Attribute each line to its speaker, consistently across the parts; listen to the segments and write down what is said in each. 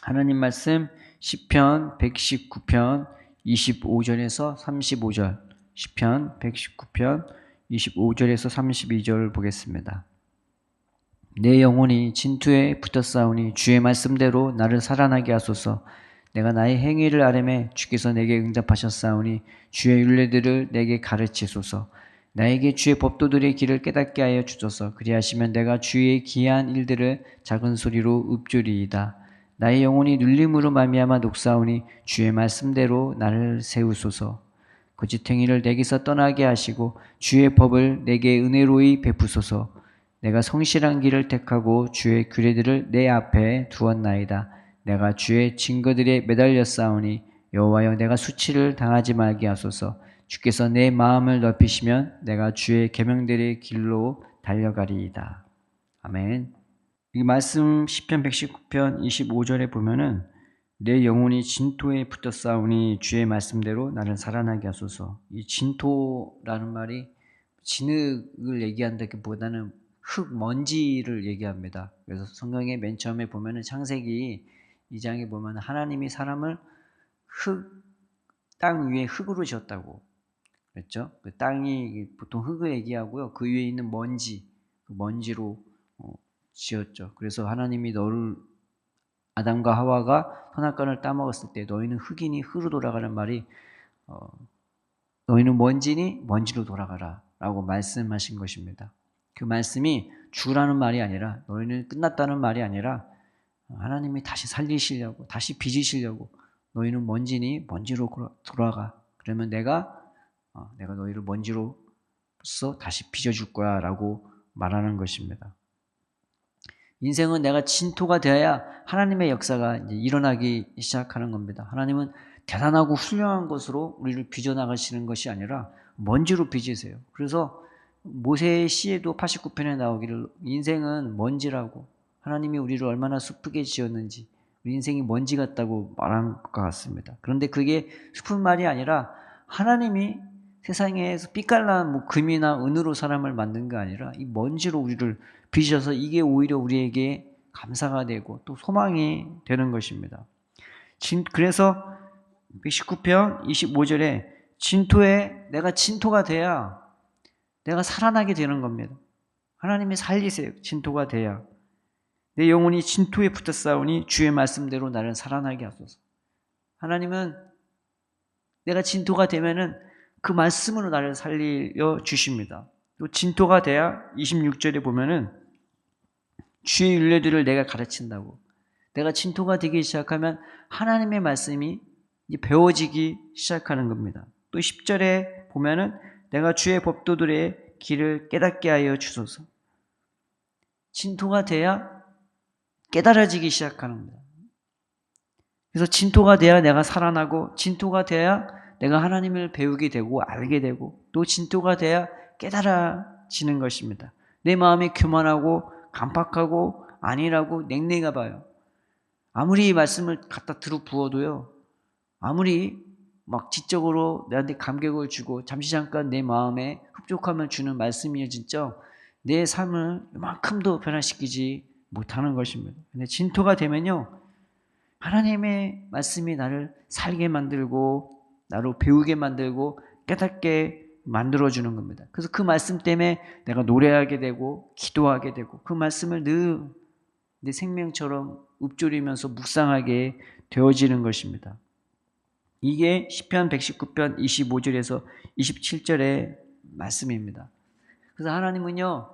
Speaker 1: 하나님 말씀 시편 119편 25절에서 35절, 시편 119편 25절에서 32절 보겠습니다. 내 영혼이 진토에 붙었사오니 주의 말씀대로 나를 살아나게 하소서. 내가 나의 행위를 아뢰매 주께서 내게 응답하셨사오니 주의 율례들을 내게 가르치소서. 나에게 주의 법도들의 길을 깨닫게 하여 주소서. 그리하시면 내가 주의 기이한 일들을 작은 소리로 읊조리이다. 나의 영혼이 눌림으로 말미암아 녹사오니 주의 말씀대로 나를 세우소서. 거짓행위를 내게서 떠나게 하시고 주의 법을 내게 은혜로이 베푸소서. 내가 성실한 길을 택하고 주의 규례들을 내 앞에 두었나이다. 내가 주의 증거들에 매달렸사오니 여호와여 내가 수치를 당하지 말게 하소서. 주께서 내 마음을 넓히시면 내가 주의 계명들의 길로 달려가리이다. 아멘. 이 말씀 시편 119편 25절에 보면은 내 영혼이 진토에 붙었사오니 주의 말씀대로 나를 살아나게 하소서. 이 진토라는 말이 진흙을 얘기한다기보다는 흙, 먼지를 얘기합니다. 그래서 성경의 맨 처음에 보면은 창세기 2장에 보면 하나님이 사람을 땅 위에 흙으로 지었다고 그랬죠. 그 땅이 보통 흙을 얘기하고요. 그 위에 있는 먼지, 그 먼지로 지었죠. 그래서 하나님이 너를 아담과 하와가 선악과를 따먹었을 때 너희는 흙이니 흙으로 돌아가는 말이 너희는 먼지니 먼지로 돌아가라 라고 말씀하신 것입니다. 그 말씀이 죽으라는 말이 아니라 너희는 끝났다는 말이 아니라 하나님이 다시 살리시려고 다시 빚으시려고 너희는 먼지니 먼지로 돌아가. 그러면 내가 너희를 먼지로서 다시 빚어줄 거야 라고 말하는 것입니다. 인생은 내가 진토가 되어야 하나님의 역사가 이제 일어나기 시작하는 겁니다. 하나님은 대단하고 훌륭한 것으로 우리를 빚어나가시는 것이 아니라 먼지로 빚으세요. 그래서 모세의 시에도 89편에 나오기를 인생은 먼지라고, 하나님이 우리를 얼마나 슬프게 지었는지 우리 인생이 먼지 같다고 말한 것 같습니다. 그런데 그게 슬픈 말이 아니라 하나님이 세상에서 빛깔난 금이나 은으로 사람을 만든 게 아니라 이 먼지로 우리를 빚어서 이게 오히려 우리에게 감사가 되고 또 소망이 되는 것입니다. 그래서 119편 25절에 진토에 내가 진토가 돼야 내가 살아나게 되는 겁니다. 하나님이 살리세요. 진토가 돼야. 내 영혼이 진토에 붙었사오니 주의 말씀대로 나를 살아나게 하소서. 하나님은 내가 진토가 되면은 그 말씀으로 나를 살려 주십니다. 또 진토가 돼야 26절에 보면은 주의 율례들을 내가 가르친다고. 내가 진토가 되기 시작하면 하나님의 말씀이 배워지기 시작하는 겁니다. 또 10절에 보면은 내가 주의 법도들의 길을 깨닫게 하여 주소서. 진토가 돼야 깨달아지기 시작하는 겁니다. 그래서 진토가 돼야 내가 살아나고, 진토가 돼야 내가 하나님을 배우게 되고 알게 되고, 또 진토가 돼야 깨달아지는 것입니다. 내 마음이 교만하고 간팍하고 안일하고 냉랭해 봐요. 아무리 이 말씀을 갖다 들어 부어도요, 아무리 막 지적으로 내한테 감격을 주고 잠시 잠깐 내 마음에 흡족함을 주는 말씀이야 진짜 내 삶을 이만큼도 변화시키지 못하는 것입니다. 근데 진토가 되면요, 하나님의 말씀이 나를 살게 만들고 나로 배우게 만들고 깨닫게 만들어주는 겁니다. 그래서 그 말씀 때문에 내가 노래하게 되고 기도하게 되고 그 말씀을 늘 내 생명처럼 읊조리면서 묵상하게 되어지는 것입니다. 이게 시편 119편 25절에서 27절의 말씀입니다. 그래서 하나님은요,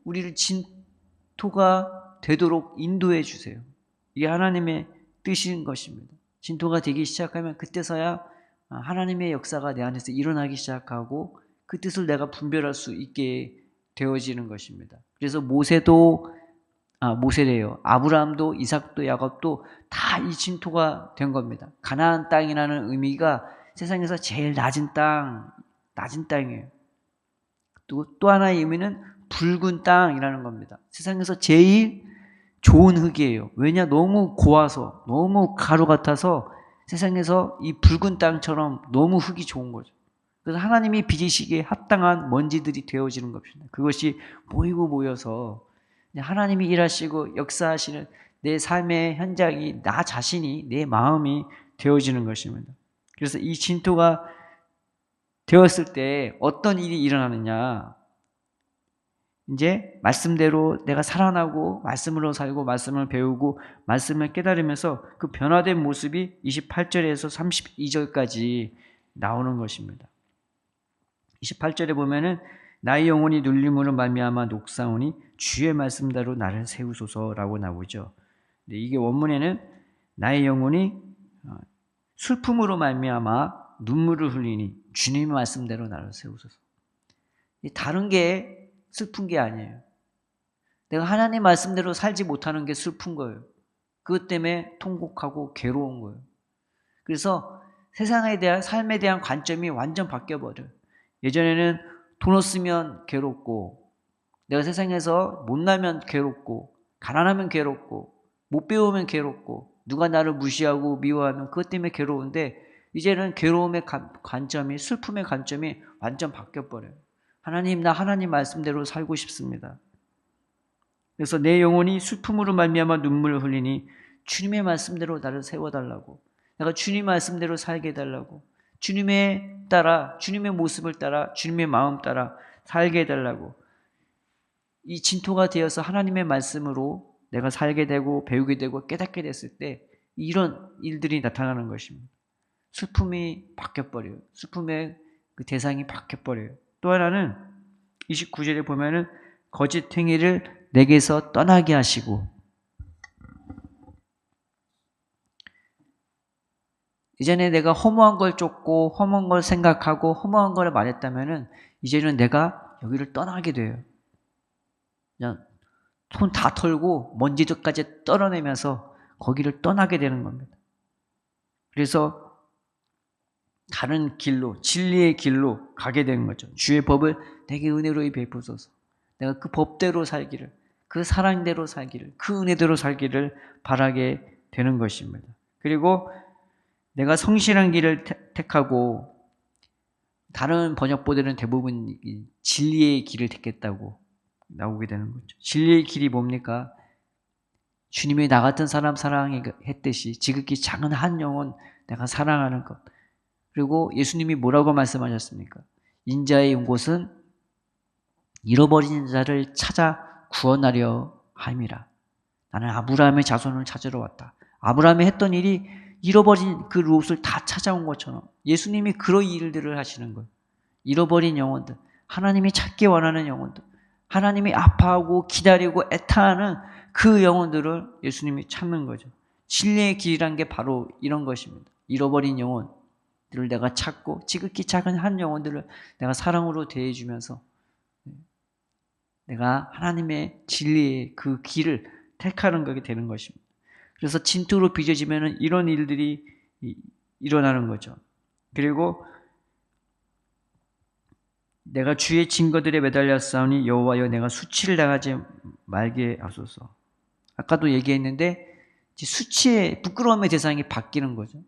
Speaker 1: 우리를 진토가 되도록 인도해 주세요. 이게 하나님의 뜻인 것입니다. 진토가 되기 시작하면 그때서야 하나님의 역사가 내 안에서 일어나기 시작하고 그 뜻을 내가 분별할 수 있게 되어지는 것입니다. 그래서 모세래요. 아브라함도 이삭도 야곱도 다 이 진토가 된 겁니다. 가나안 땅이라는 의미가 세상에서 제일 낮은 땅이에요. 또 하나의 의미는 붉은 땅이라는 겁니다. 세상에서 제일 좋은 흙이에요. 왜냐? 너무 고와서, 너무 가루 같아서 세상에서 이 붉은 땅처럼 너무 흙이 좋은 거죠. 그래서 하나님이 빚으시기에 합당한 먼지들이 되어지는 것입니다. 그것이 모이고 모여서 하나님이 일하시고 역사하시는 내 삶의 현장이 나 자신이, 내 마음이 되어지는 것입니다. 그래서 이 진토가 되었을 때 어떤 일이 일어나느냐, 이제 말씀대로 내가 살아나고 말씀으로 살고 말씀을 배우고 말씀을 깨달으면서 그 변화된 모습이 28절에서 32절까지 나오는 것입니다. 28절에 보면은 나의 영혼이 눌림으로 말미암아 녹사오니 주의 말씀대로 나를 세우소서라고 나오죠. 근데 이게 원문에는 나의 영혼이 슬픔으로 말미암아 눈물을 흘리니 주님의 말씀대로 나를 세우소서. 다른 게 슬픈 게 아니에요. 내가 하나님 말씀대로 살지 못하는 게 슬픈 거예요. 그것 때문에 통곡하고 괴로운 거예요. 그래서 세상에 대한, 삶에 대한 관점이 완전 바뀌어버려요. 예전에는 돈 없으면 괴롭고, 내가 세상에서 못나면 괴롭고, 가난하면 괴롭고, 못 배우면 괴롭고, 누가 나를 무시하고 미워하면 그것 때문에 괴로운데, 이제는 괴로움의 관점이, 슬픔의 관점이 완전 바뀌어버려요. 하나님, 나 하나님 말씀대로 살고 싶습니다. 그래서 내 영혼이 슬픔으로 말미암아 눈물을 흘리니 주님의 말씀대로 나를 세워달라고, 내가 주님 말씀대로 살게 해달라고, 주님의 따라, 주님의 모습을 따라, 주님의 마음 따라 살게 해달라고, 이 진토가 되어서 하나님의 말씀으로 내가 살게 되고 배우게 되고 깨닫게 됐을 때 이런 일들이 나타나는 것입니다. 슬픔이 바뀌어버려요. 슬픔의 그 대상이 바뀌어버려요. 또 하나는 29절에 보면은 거짓 행위를 내게서 떠나게 하시고, 이전에 내가 허무한 걸 쫓고 허무한 걸 생각하고 허무한 걸 말했다면은 이제는 내가 여기를 떠나게 돼요. 그냥 손 다 털고 먼지들까지 떨어내면서 거기를 떠나게 되는 겁니다. 그래서 다른 길로, 진리의 길로 가게 되는 거죠. 주의 법을 내게 은혜로 베푸소서. 내가 그 법대로 살기를, 그 사랑대로 살기를, 그 은혜대로 살기를 바라게 되는 것입니다. 그리고 내가 성실한 길을 택하고, 다른 번역보다는 대부분 진리의 길을 택했다고 나오게 되는 거죠. 진리의 길이 뭡니까? 주님이 나 같은 사람 사랑했듯이 지극히 작은 한 영혼 내가 사랑하는 것. 그리고 예수님이 뭐라고 말씀하셨습니까? 인자의 온 곳은 잃어버린 자를 찾아 구원하려 함이라. 나는 아브라함의 자손을 찾으러 왔다. 아브라함이 했던 일이 잃어버린 그 롯을 다 찾아온 것처럼 예수님이 그런 일들을 하시는 거예요. 잃어버린 영혼들, 하나님이 찾기 원하는 영혼들, 하나님이 아파하고 기다리고 애타하는 그 영혼들을 예수님이 찾는 거죠. 진리의 길이란 게 바로 이런 것입니다. 잃어버린 영혼들을 내가 찾고 지극히 작은 한 영혼들을 내가 사랑으로 대해주면서 내가 하나님의 진리의 그 길을 택하는 것이 되는 것입니다. 그래서 진토로 빚어지면 이런 일들이 일어나는 거죠. 그리고 내가 주의 증거들에 매달렸사오니 여호와여 내가 수치를 당하지 말게 하소서. 아까도 얘기했는데 수치의 부끄러움의 대상이 바뀌는 거죠.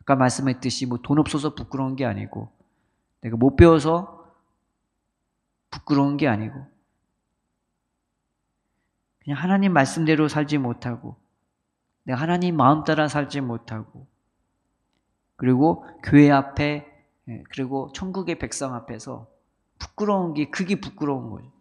Speaker 1: 아까 말씀했듯이 뭐 돈 없어서 부끄러운 게 아니고, 내가 못 배워서 부끄러운 게 아니고, 그냥 하나님 말씀대로 살지 못하고, 내가 하나님 마음 따라 살지 못하고, 그리고 교회 앞에, 그리고 천국의 백성 앞에서 부끄러운 게, 그게 부끄러운 거죠.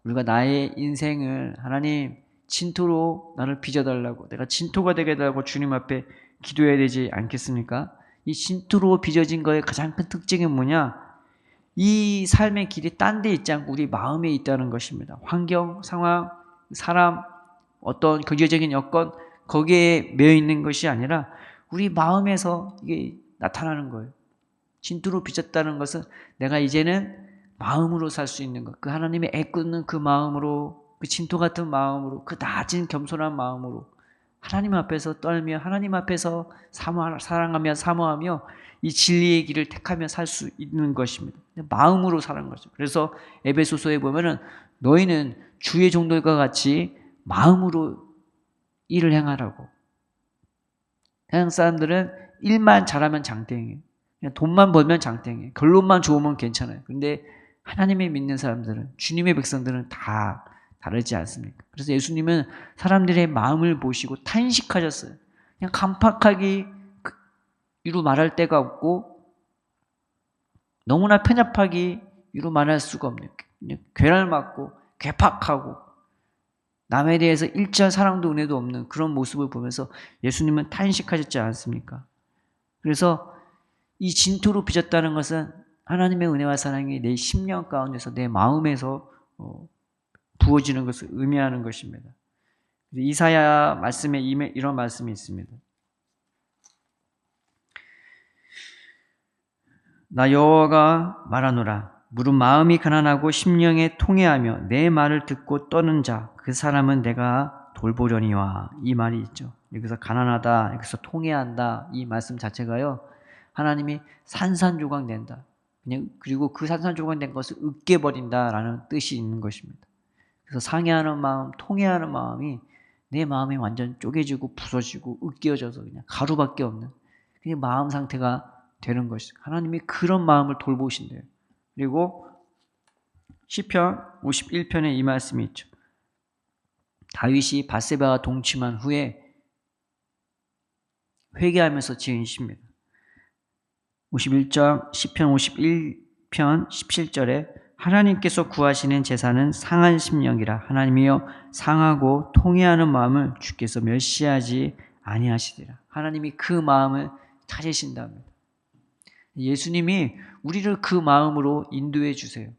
Speaker 1: 우리가 나의 인생을 하나님 진토로 나를 빚어달라고, 내가 진토가 되게 해달라고 주님 앞에 기도해야 되지 않겠습니까? 이 진토로 빚어진 거의 가장 큰 특징은 뭐냐? 이 삶의 길이 딴 데 있지 않고 우리 마음에 있다는 것입니다. 환경, 상황, 사람, 어떤 경제적인 여건, 거기에 매여 있는 것이 아니라 우리 마음에서 이게 나타나는 거예요. 진토로 빚었다는 것은 내가 이제는 마음으로 살 수 있는 것, 그 하나님의 애끓는 그 마음으로, 그 진토 같은 마음으로, 그 낮은 겸손한 마음으로 하나님 앞에서 떨며 하나님 앞에서 사랑하며 사모하며 이 진리의 길을 택하며 살 수 있는 것입니다. 마음으로 사는 거죠. 그래서 에베소서에 보면은 너희는 주의 종들과 같이 마음으로 일을 행하라고. 세상 사람들은 일만 잘하면 장땡이에요. 그냥 돈만 벌면 장땡이에요. 결론만 좋으면 괜찮아요. 근데 하나님을 믿는 사람들은, 주님의 백성들은 다 다르지 않습니까? 그래서 예수님은 사람들의 마음을 보시고 탄식하셨어요. 그냥 간팍하게 이루 말할 데가 없고 너무나 편협하게 이루 말할 수가 없는, 그냥 괴랄 맞고 괴팍하고 남에 대해서 일절 사랑도 은혜도 없는 그런 모습을 보면서 예수님은 탄식하셨지 않습니까? 그래서 이 진토로 빚었다는 것은 하나님의 은혜와 사랑이 내 심령 가운데서 내 마음에서 부어지는 것을 의미하는 것입니다. 이사야 말씀에 이런 말씀이 있습니다. 나 여호와가 말하노라. 무릇 마음이 가난하고 심령에 통회하며 내 말을 듣고 떠는 자, 그 사람은 내가 돌보려니와. 이 말이 있죠. 여기서 가난하다, 여기서 통회한다, 이 말씀 자체가요, 하나님이 산산조각 낸다, 그냥, 그리고 그 산산조각 낸 것을 으깨버린다라는 뜻이 있는 것입니다. 그래서 상해하는 마음, 통회하는 마음이 내 마음이 완전 쪼개지고 부서지고 으깨어져서 그냥 가루밖에 없는 그냥 마음 상태가 되는 것이, 하나님이 그런 마음을 돌보신대요. 그리고 시편 51편에 이 말씀이 있죠. 다윗이 밧세바와 동침한 후에 회개하면서 지은 시입니다. 51장 시편 51편 17절에 하나님께서 구하시는 제사는 상한 심령이라. 하나님이여 상하고 통회하는 마음을 주께서 멸시하지 아니하시리라. 하나님이 그 마음을 찾으신답니다. 예수님이 우리를 그 마음으로 인도해 주세요.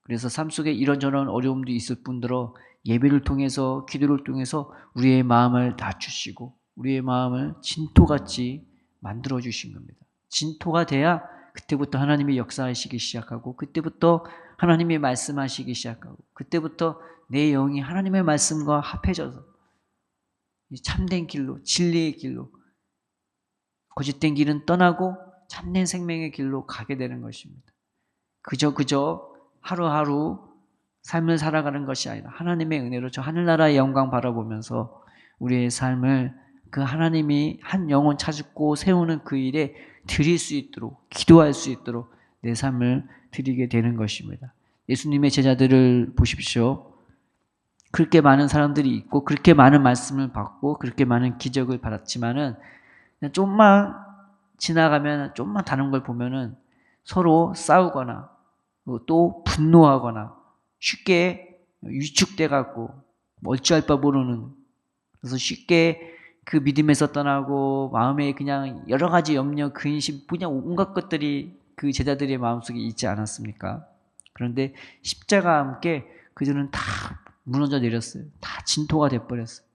Speaker 1: 그래서 삶 속에 이런저런 어려움도 있을 뿐더러 예배를 통해서, 기도를 통해서 우리의 마음을 낮추시고 우리의 마음을 진토같이 만들어 주신 겁니다. 진토가 돼야 그때부터 하나님이 역사하시기 시작하고, 그때부터 하나님이 말씀하시기 시작하고, 그때부터 내 영이 하나님의 말씀과 합해져서 참된 길로, 진리의 길로, 거짓된 길은 떠나고 참된 생명의 길로 가게 되는 것입니다. 그저 하루하루 삶을 살아가는 것이 아니라 하나님의 은혜로 저 하늘나라의 영광 바라보면서 우리의 삶을 그 하나님이 한 영혼 찾고 세우는 그 일에 드릴 수 있도록, 기도할 수 있도록 내 삶을 드리게 되는 것입니다. 예수님의 제자들을 보십시오. 그렇게 많은 사람들이 있고 그렇게 많은 말씀을 받고 그렇게 많은 기적을 받았지만은 좀만 지나가면, 좀만 다른 걸 보면은 서로 싸우거나 또 분노하거나 쉽게 위축돼 갖고 어찌할 바 모르는, 그래서 쉽게 그 믿음에서 떠나고 마음에 그냥 여러 가지 염려, 근심, 그냥 온갖 것들이 그 제자들의 마음속에 있지 않았습니까? 그런데 십자가와 함께 그들은 다 무너져 내렸어요. 다 진토가 돼버렸어요.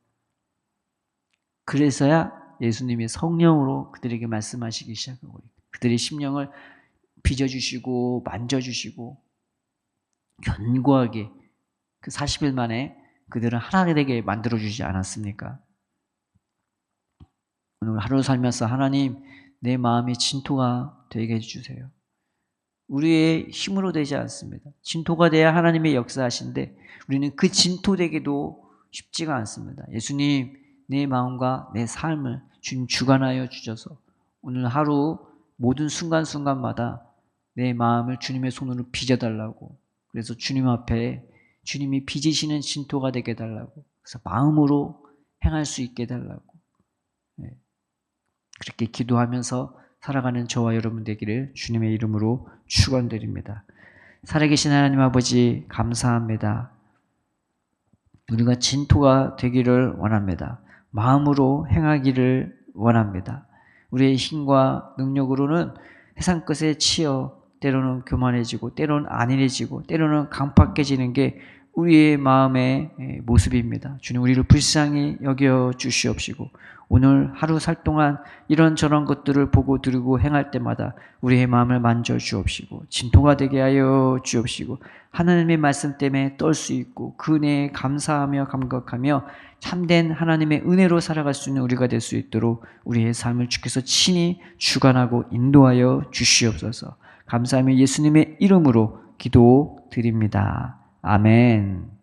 Speaker 1: 그래서야 예수님이 성령으로 그들에게 말씀하시기 시작하고 그들의 심령을 빚어주시고 만져주시고 견고하게 그 40일 만에 그들은 하나 되게 만들어주지 않았습니까? 오늘 하루 살면서 하나님, 내 마음이 진토가 되게 해주세요. 우리의 힘으로 되지 않습니다. 진토가 돼야 하나님의 역사하신데 우리는 그 진토 되기도 쉽지가 않습니다. 예수님, 내 마음과 내 삶을 주님 주관하여 주셔서 오늘 하루 모든 순간순간마다 내 마음을 주님의 손으로 빚어달라고, 그래서 주님 앞에 주님이 빚으시는 진토가 되게 해달라고, 그래서 마음으로 행할 수 있게 해달라고, 그렇게 기도하면서 살아가는 저와 여러분 되기를 주님의 이름으로 축원드립니다. 살아계신 하나님 아버지, 감사합니다. 우리가 진토가 되기를 원합니다. 마음으로 행하기를 원합니다. 우리의 힘과 능력으로는 세상 것에 치여 때로는 교만해지고 때로는 안일해지고 때로는 강팍해지는 게 우리의 마음의 모습입니다. 주님, 우리를 불쌍히 여겨 주시옵시고 오늘 하루 살 동안 이런저런 것들을 보고 들고 행할 때마다 우리의 마음을 만져 주옵시고 진토가 되게 하여 주옵시고 하나님의 말씀 때문에 떨 수 있고 그 은혜에 감사하며 감격하며 참된 하나님의 은혜로 살아갈 수 있는 우리가 될 수 있도록 우리의 삶을 주께서 친히 주관하고 인도하여 주시옵소서. 감사하며 예수님의 이름으로 기도드립니다. 아멘.